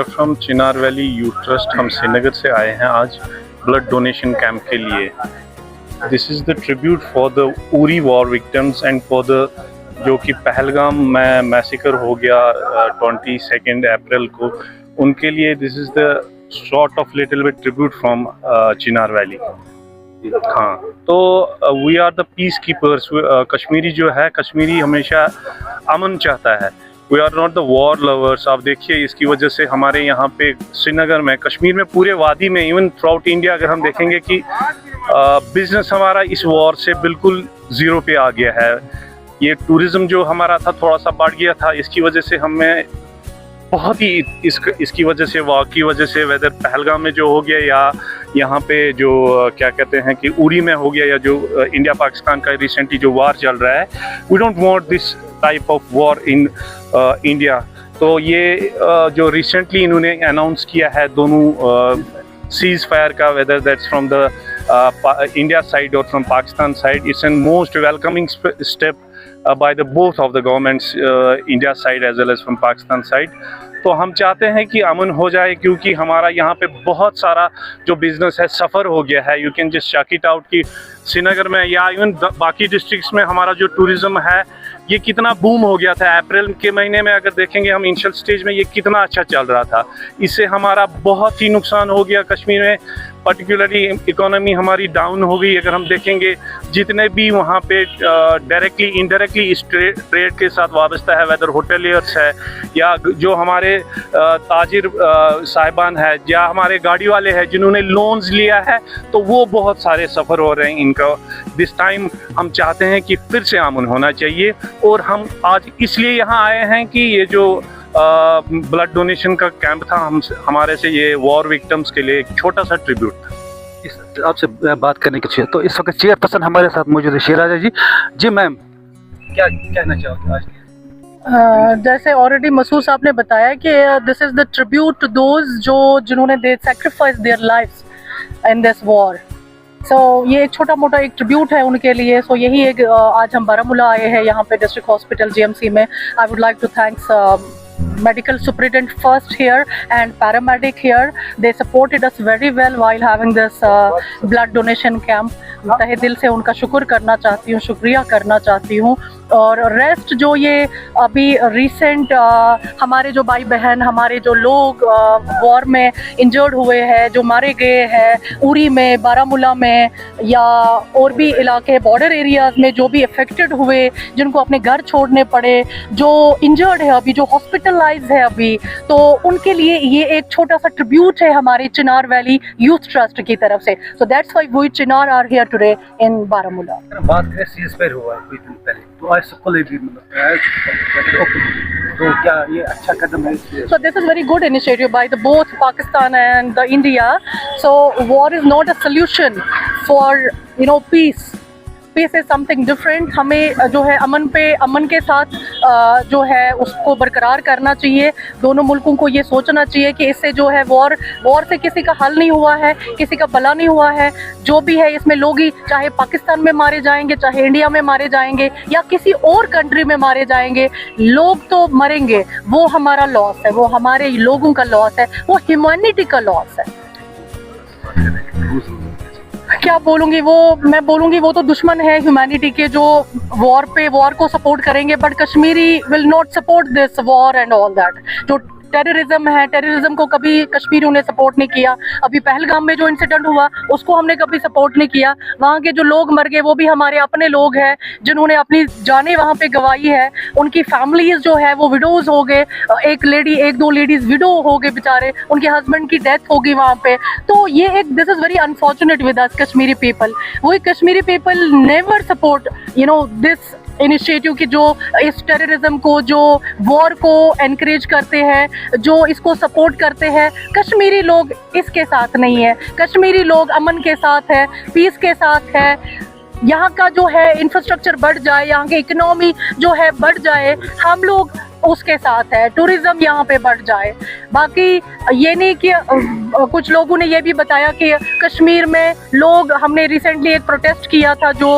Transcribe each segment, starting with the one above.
From Chinar valley youth trust. हम श्रीनगर से आए हैं आज ब्लड डोनेशन कैंप के लिए। This is the tribute for the Uri war victims and for the जो कि पहलगाम में मैसेकर हो गया 22 अप्रैल को, उनके लिए this is the short of little bit tribute from Chinar valley. हाँ, तो we are the peacekeepers. Kashmiri जो है, कश्मीरी हमेशा अमन चाहता है। We are not the war lovers. आप देखिए, इसकी वजह से हमारे यहाँ पे श्रीनगर में, कश्मीर में, पूरे वादी में, इवन थ्रू आउट इंडिया अगर हम देखेंगे कि बिजनेस हमारा इस वॉर से बिल्कुल ज़ीरो पे आ गया है। ये टूरिज़्म जो हमारा था थोड़ा सा बढ़ गया था। इसकी वजह से हमें बहुत ही इसकी वजह से, वॉर की वजह से, वेदर पहलगाम में जो हो गया या यहाँ पे जो क्या कहते हैं कि उरी में हो गया, या जो इंडिया पाकिस्तान का रिसेंटली जो वार चल रहा है, we don't want this type of war in India. तो ये जो रिसेंटली इन्होंने अनाउंस किया है दोनों सीज फायर का, whether that's from the India side और from Pakistan side, it's an most welcoming step by the both of the governments, India side as well as from Pakistan side। तो हम चाहते हैं कि अमन हो जाए, क्योंकि हमारा यहाँ पे बहुत सारा जो बिज़नेस है सफ़र हो गया है। You can just check it out कि श्रीनगर में या इवन बाकी डिस्ट्रिक्ट्स में हमारा जो टूरिज़्म है ये कितना बूम हो गया था। अप्रैल के महीने में अगर देखेंगे हम इनिशियल स्टेज में, ये कितना अच्छा चल रहा था। इससे हमारा बहुत ही नुकसान हो गया कश्मीर में, पर्टिकुलरली इकोनॉमी हमारी डाउन हो गई। अगर हम देखेंगे जितने भी वहाँ पे डायरेक्टली इनडायरेक्टली इस ट्रेड के साथ वाबस्ता है, वेदर होटलियर्स है या जो हमारे ताजिर साहिबान है या हमारे गाड़ी वाले हैं जिन्होंने लोन्स लिया है, तो वो बहुत सारे सफ़र हो रहे हैं इनका। दिस टाइम हम चाहते हैं कि फिर से अमन होना चाहिए, और हम आज इसलिए यहाँ आए हैं कि ये जो ब्लड डोनेशन का कैंप था, हमारे से ये वॉर विक्टिम्स के लिए एक छोटा सा ट्रिब्यूट था। आपसे बात करने के लिए तो इस वक्त चेयरपर्सन हमारे साथ मौजूद है, शेराजा जी। जी मैम, क्या कहना चाहोगे आज? जैसे ऑलरेडी मसूद साहब ने बताया कि this is the tribute to those जिन्होंने they sacrifice their lives in this war. So ये एक छोटा मोटा एक ट्रिब्यूट है उनके लिए। सो यही एक आज हम बारामूला आए हैं यहाँ पे डिस्ट्रिक्ट हॉस्पिटल GMC में। I would like to thanks medical superintendent first here and paramedic here. They supported us very well while having this blood donation camp. तहे दिल से उनका शुक्र करना चाहती हूँ, शुक्रिया करना चाहती हूँ। और रेस्ट जो ये अभी रिसेंट हमारे जो भाई बहन, हमारे जो लोग वॉर में इंजर्ड हुए हैं, जो मारे गए हैं उरी में, बारामूला में या और भी इलाके बॉर्डर एरियाज में जो भी अफेक्टेड हुए, जिनको अपने घर छोड़ने पड़े, जो इंजर्ड है अभी, जो हॉस्पिटलाइज है अभी, तो उनके लिए ये एक छोटा सा ट्रिब्यूट है हमारे चिनार वैली यूथ ट्रस्ट की तरफ से। So that's why we Chinar are here today in Baramulla. बात करें सीज फायर हुआ है कुछ दिन पहले, तो आज सबको ले भी तो क्या ये अच्छा कदम है? So this is very good initiative by the both Pakistan and the India. So war is not a solution for peace. Peace is something different. हमें जो है अमन के साथ जो है उसको बरकरार करना चाहिए। दोनों मुल्कों को ये सोचना चाहिए कि इससे जो है वॉर से किसी का हल नहीं हुआ है, किसी का भला नहीं हुआ है। जो भी है इसमें लोग ही चाहे पाकिस्तान में मारे जाएंगे, चाहे इंडिया में मारे जाएंगे या किसी और कंट्री में मारे जाएंगे, लोग तो मरेंगे। वो हमारा लॉस है, वो हमारे लोगों का लॉस है, वो ह्यूमैनिटी का लॉस है। क्या बोलूँगी, मैं बोलूँगी वो तो दुश्मन है ह्यूमैनिटी के, जो वॉर को सपोर्ट करेंगे। But Kashmiri will not support this war and all that. जो टेररिज्म है, टेररिज्म को कभी कश्मीरियों ने सपोर्ट नहीं किया। अभी पहलगाम में जो इंसिडेंट हुआ उसको हमने कभी सपोर्ट नहीं किया। वहाँ के जो लोग मर गए वो भी हमारे अपने लोग हैं जिन्होंने अपनी जानें वहाँ पे गंवाई है। उनकी फैमिलीज जो है वो विडोज हो गए, एक दो लेडीज विडो हो गए बेचारे, उनके हस्बैंड की डेथ हो गई वहाँ पे। तो ये एक this is very unfortunate with us Kashmiri people. वही Kashmiri people never support this initiative की, जो इस टेररिज्म को, जो वॉर को एनकरेज करते हैं, जो इसको सपोर्ट करते हैं। कश्मीरी लोग इसके साथ नहीं है। कश्मीरी लोग अमन के साथ है, पीस के साथ है। यहाँ का जो है इंफ्रास्ट्रक्चर बढ़ जाए, यहाँ की इकोनॉमी जो है बढ़ जाए, हम लोग उसके साथ है। टूरिज्म यहाँ पे बढ़ जाए। बाकी ये नहीं कि कुछ लोगों ने ये भी बताया कि कश्मीर में लोग, हमने रिसेंटली एक प्रोटेस्ट किया था जो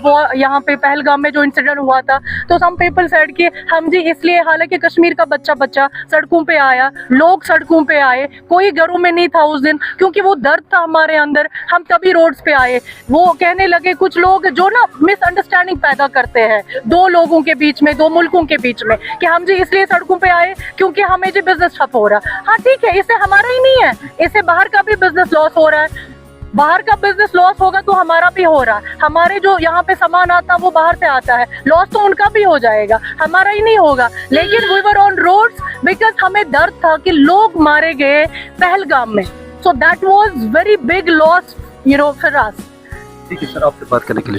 वो यहाँ पे पहलगाम में जो इंसिडेंट हुआ था, तो सम पीपल सेड कि हम जी इसलिए, हालांकि कश्मीर का बच्चा सड़कों पे आया, लोग सड़कों पे आए, कोई घरों में नहीं था उस दिन, क्योंकि वो दर्द था हमारे अंदर, हम तभी रोड्स पे आए। वो कहने लगे कुछ लोग जो ना मिसअंडरस्टैंडिंग पैदा करते हैं दो लोगों के बीच में, दो मुल्कों के बीच में, कि हम जी इसलिए सड़कों पे आए क्योंकि हमें जी बिजनेस ठप हो रहा। हाँ ठीक है, इससे हमारा ही नहीं है, इससे बाहर का भी बिजनेस लॉस हो रहा है। बाहर का बिजनेस लॉस होगा तो हमारा भी हो रहा है, हमारे जो यहाँ पे सामान आता है वो बाहर से आता है, लॉस तो उनका भी हो जाएगा, हमारा ही नहीं होगा। लेकिन we were on roads because हमें डर था कि लोग मारे गए पहलगाम में, so that was very big loss, you know, for us. ठीक है सर, आपसे बात करने के लिए